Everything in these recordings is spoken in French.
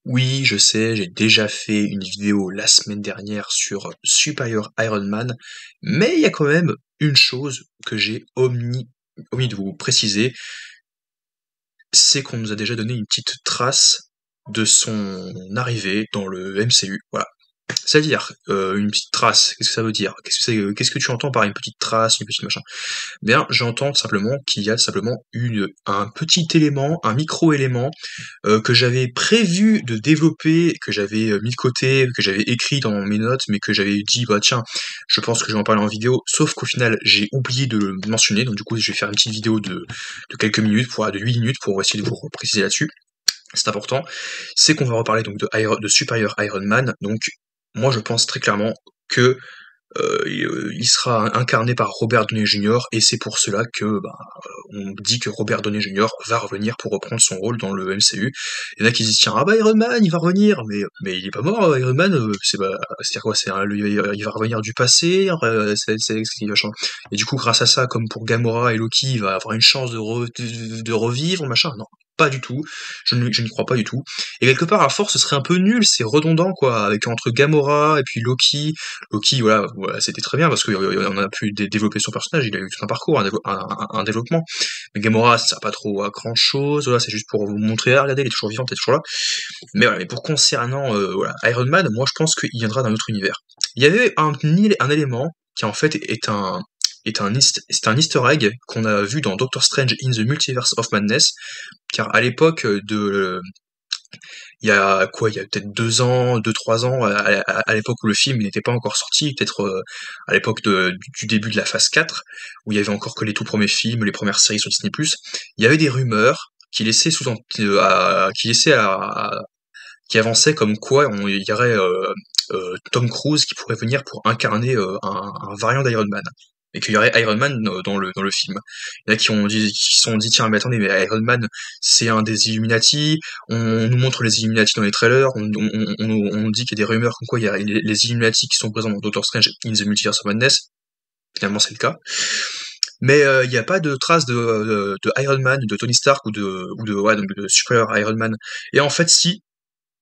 Oui, je sais, j'ai déjà fait une vidéo la semaine dernière sur Superior Iron Man, mais il y a quand même une chose que j'ai omis de vous préciser, c'est qu'on nous a déjà donné une petite trace de son arrivée dans le MCU. Voilà. C'est-à-dire, une petite trace, qu'est-ce que ça veut dire? Qu'est-ce que tu entends par une petite trace, une petite machin? Bien, j'entends simplement qu'il y a simplement un petit élément, un micro-élément que j'avais prévu de développer, que j'avais mis de côté, que j'avais écrit dans mes notes, mais que j'avais dit bah tiens, je pense que je vais en parler en vidéo, sauf qu'au final j'ai oublié de le mentionner, donc du coup je vais faire une petite vidéo de quelques minutes, de 8 minutes pour essayer de vous préciser là-dessus. C'est important, c'est qu'on va reparler donc de Superior Iron Man, donc moi je pense très clairement que il sera incarné par Robert Downey Jr. et c'est pour cela que on dit que Robert Downey Jr. va revenir pour reprendre son rôle dans le MCU. Il y en a qui disent tiens ah bah Iron Man il va revenir mais il est pas mort Iron Man c'est quoi il va revenir du passé c'est qu'il va changer. Et du coup grâce à ça comme pour Gamora et Loki il va avoir une chance de revivre machin non pas du tout, je n'y crois pas du tout. Et quelque part, à force, ce serait un peu nul, c'est redondant, quoi, avec entre Gamora et puis Loki, voilà, c'était très bien parce qu'on a pu développer son personnage, il a eu tout un parcours, un développement. Mais Gamora, ça sert pas trop à grand chose, voilà, c'est juste pour vous montrer, ah, regardez, elle est toujours vivante, elle est toujours là. Mais voilà, mais pour concernant voilà, Iron Man, moi je pense qu'il viendra d'un autre univers. Il y avait un élément qui en fait c'est un easter egg qu'on a vu dans Doctor Strange in the Multiverse of Madness, car à l'époque il y a quoi, il y a peut-être 2 ans, 2, 3 ans, à l'époque où le film n'était pas encore sorti, peut-être à l'époque du début de la phase 4, où il y avait encore que les tout premiers films, les premières séries sur Disney+, il y avait des rumeurs qui laissaient qui avançaient comme quoi il y aurait Tom Cruise qui pourrait venir pour incarner un variant d'Iron Man. Et qu'il y aurait Iron Man dans le film. Il y en a qui se sont dit, tiens, mais attendez, mais Iron Man, c'est un des Illuminati, on nous montre les Illuminati dans les trailers, on dit qu'il y a des rumeurs comme quoi il y a les Illuminati qui sont présents dans Doctor Strange in the Multiverse of Madness. Finalement, c'est le cas. Mais il n'y a pas de trace de Iron Man, de Tony Stark ouais, donc de Superior Iron Man. Et en fait, si,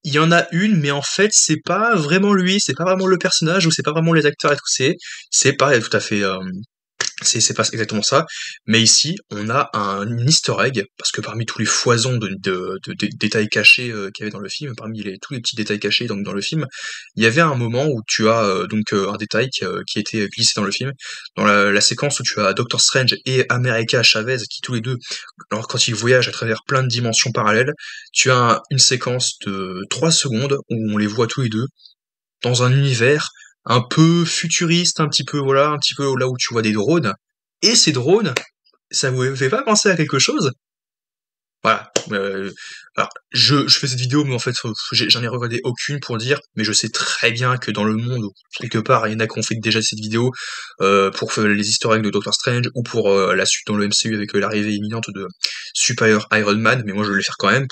il y en a une, mais en fait, c'est pas vraiment lui, c'est pas vraiment le personnage, ou c'est pas vraiment les acteurs et tout, c'est pas tout à fait, c'est pas exactement ça, mais ici, on a un easter egg, parce que parmi tous les foisons de détails cachés qu'il y avait dans le film, tous les petits détails cachés dans le film, il y avait un moment où tu as un détail qui était glissé dans le film, dans la séquence où tu as Doctor Strange et America Chavez, qui tous les deux, alors quand ils voyagent à travers plein de dimensions parallèles, tu as une séquence de 3 secondes où on les voit tous les deux dans un univers un peu futuriste, un petit peu voilà, un petit peu là où tu vois des drones. Et ces drones, ça vous fait pas penser à quelque chose? Voilà. Alors, je fais cette vidéo, mais en fait, j'en ai regardé aucune pour dire, mais je sais très bien que dans le monde, quelque part, il y en a qui ont fait déjà cette vidéo pour faire les easter eggs de Doctor Strange ou pour la suite dans le MCU avec l'arrivée imminente de Superior Iron Man, mais moi je vais le faire quand même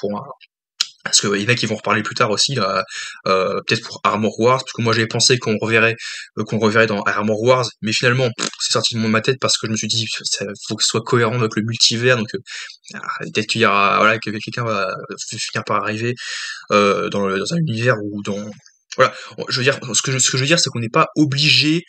parce qu'il y en a qui vont reparler plus tard aussi, là, peut-être pour Armor Wars, parce que moi j'avais pensé qu'on le reverrait dans Armor Wars, mais finalement, c'est sorti de ma tête parce que je me suis dit, ça faut que ce soit cohérent avec le multivers, donc peut-être qu'il y aura, voilà, que quelqu'un va finir par arriver dans un univers ou dans voilà, je veux dire, ce que je veux dire, c'est qu'on n'est pas obligé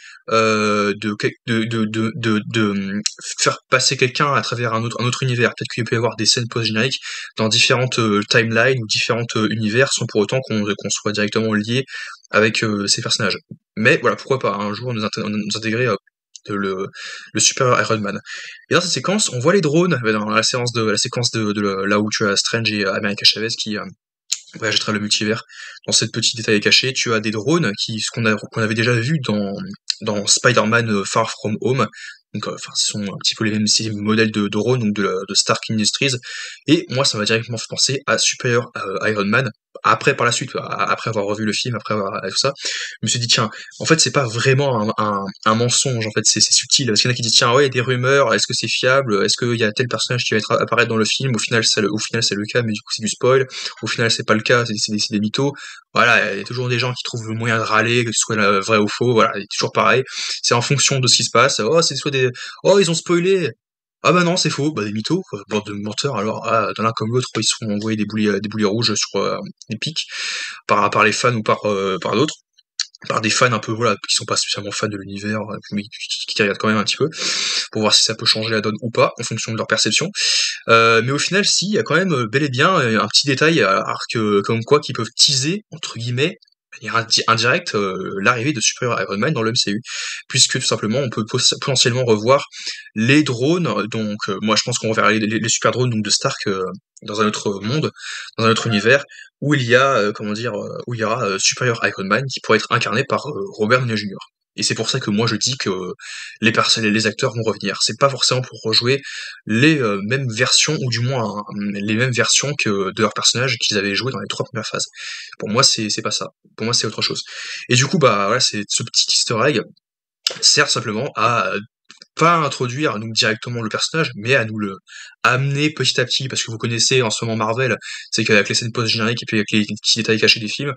faire passer quelqu'un à travers un autre univers. Peut-être qu'il peut y avoir des scènes post-génériques dans différentes timelines ou différentes univers, sans pour autant qu'on soit directement lié avec ces personnages. Mais voilà, pourquoi pas un jour nous intégrer le super Iron Man. Et dans cette séquence, on voit les drones dans la séquence là où tu as Strange et America Chavez qui voyage à travers le multivers. Dans cette petite détail caché, tu as des drones qu'on avait déjà vu dans Spider-Man Far From Home. Donc, enfin, ce sont un petit peu les mêmes modèles de drones, donc de Stark Industries. Et moi, ça m'a directement fait penser à Superior Iron Man. Après, par la suite, après avoir revu le film, après avoir tout ça, je me suis dit, tiens, en fait, c'est pas vraiment un mensonge, en fait, c'est subtil. Parce qu'il y en a qui disent, tiens, ouais, il y a des rumeurs, est-ce que c'est fiable? Est-ce qu'il y a tel personnage qui va apparaître dans le film? Au final, c'est le cas, mais du coup, c'est du spoil. Au final, c'est pas le cas, c'est des mythos. Voilà, il y a toujours des gens qui trouvent le moyen de râler, que ce soit vrai ou faux, voilà, c'est toujours pareil. C'est en fonction de ce qui se passe. Oh, c'est soit des, oh, ils ont spoilé. Ah bah non, c'est faux, bah des mythos, quoi, bande de menteurs alors, ah, dans l'un comme l'autre, ils se font envoyer des boulets rouges sur, Epic par les fans ou par d'autres. Par des fans un peu, voilà, qui sont pas spécialement fans de l'univers, mais qui regardent quand même un petit peu, pour voir si ça peut changer la donne ou pas, en fonction de leur perception. Mais au final, si, il y a quand même bel et bien un petit détail, comme quoi qui peuvent teaser, entre guillemets, de manière indirecte, l'arrivée de Superior Iron Man dans le MCU. Puisque tout simplement, on peut potentiellement revoir les drones, donc moi je pense qu'on reverra les super drones donc, de Stark dans un autre monde, dans un autre univers, où il y a, comment dire, où il y aura Superior Iron Man qui pourrait être incarné par Robert Downey Jr. Et c'est pour ça que moi je dis que les acteurs vont revenir. C'est pas forcément pour rejouer les mêmes versions, ou du moins les mêmes versions que de leurs personnages qu'ils avaient joué dans les 3 premières phases. Pour moi, c'est pas ça. Pour moi, c'est autre chose. Et du coup, bah voilà, c'est ce petit easter egg sert simplement à pas introduire nous directement le personnage, mais à nous le amener petit à petit, parce que vous connaissez en ce moment Marvel, c'est qu'avec les scènes post-génériques et puis avec les petits détails cachés des films,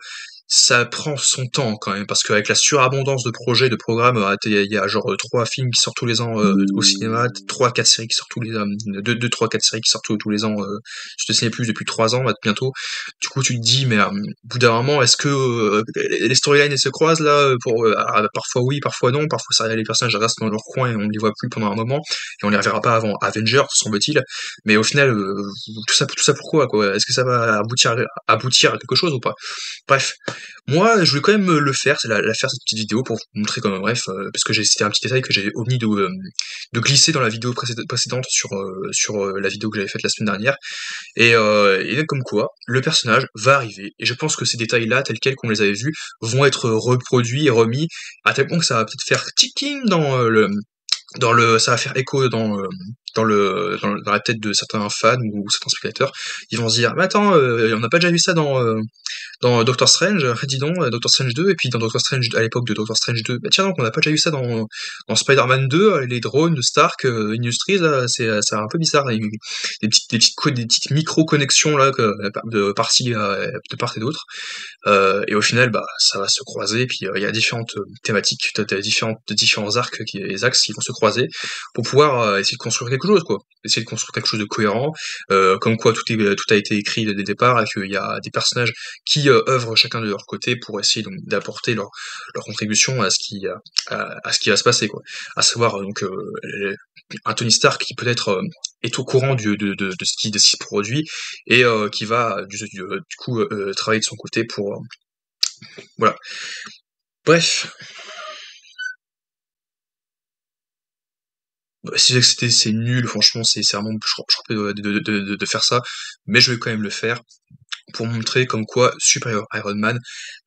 ça prend son temps quand même, parce qu'avec la surabondance de projets, de programmes, il y a genre 3 films qui sortent tous les ans au cinéma, 3, 4 séries qui sortent tous les 2, 3, 4 séries qui sortent tous les ans sur Disney Plus depuis 3 ans bientôt. Du coup, tu te dis, mais au bout d'un moment, est-ce que les storylines elles se croisent là parfois oui, parfois non, parfois ça, les personnages restent dans leur coin et on ne les voit plus pendant un moment et on les reverra pas avant Avengers, semble-t-il. Mais au final, tout ça pourquoi quoi? Est-ce que ça va aboutir à quelque chose ou pas? Bref, moi je voulais quand même le faire, c'est la faire cette petite vidéo pour vous montrer quand même, bref, parce que c'était un petit détail que j'ai omis de glisser dans la vidéo précédente sur la vidéo que j'avais faite la semaine dernière. Et donc comme quoi, le personnage va arriver, et je pense que ces détails-là, tels quels qu'on les avait vus, vont être reproduits et remis, à tel point que ça va peut-être faire ticking ça va faire écho dans la tête de certains fans ou certains spectateurs. Ils vont se dire, mais attends, on n'a pas déjà vu ça dans Doctor Strange, dis donc, Doctor Strange 2, et puis dans Doctor Strange, à l'époque de Doctor Strange 2, bah tiens donc, on n'a pas déjà vu ça dans Spider-Man 2, les drones de Stark Industries, là, c'est un peu bizarre, il y a eu des petites micro-connexions, là, de part et d'autre, et au final, bah, ça va se croiser, puis il y a différentes thématiques, t'as différents les axes qui vont se croiser, pour pouvoir essayer de construire quelque chose, quoi. Essayer de construire quelque chose de cohérent, comme quoi tout a été écrit dès le départ, et qu'il y a des personnages qui œuvrent chacun de leur côté pour essayer donc d'apporter leur contribution à ce qui va se passer, quoi. À savoir donc un Tony Stark qui peut-être est au courant de ce qui se produit et qui va du coup travailler de son côté pour voilà. Bref, si c'est nul, franchement, c'est vraiment je de faire ça, mais je vais quand même le faire pour montrer comme quoi Superior Iron Man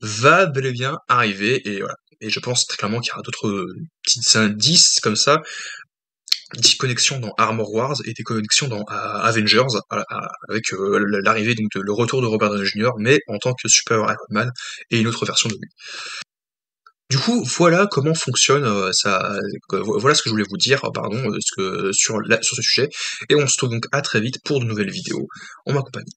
va bel et bien arriver, et voilà. Et je pense très clairement qu'il y aura d'autres petits indices comme ça, des connexions dans Armor Wars et des connexions dans Avengers, avec l'arrivée, donc le retour de Robert Downey Jr., mais en tant que Superior Iron Man et une autre version de lui. Du coup, voilà comment fonctionne voilà ce que je voulais vous dire, pardon, sur ce sujet, et on se retrouve donc à très vite pour de nouvelles vidéos en ma compagnie.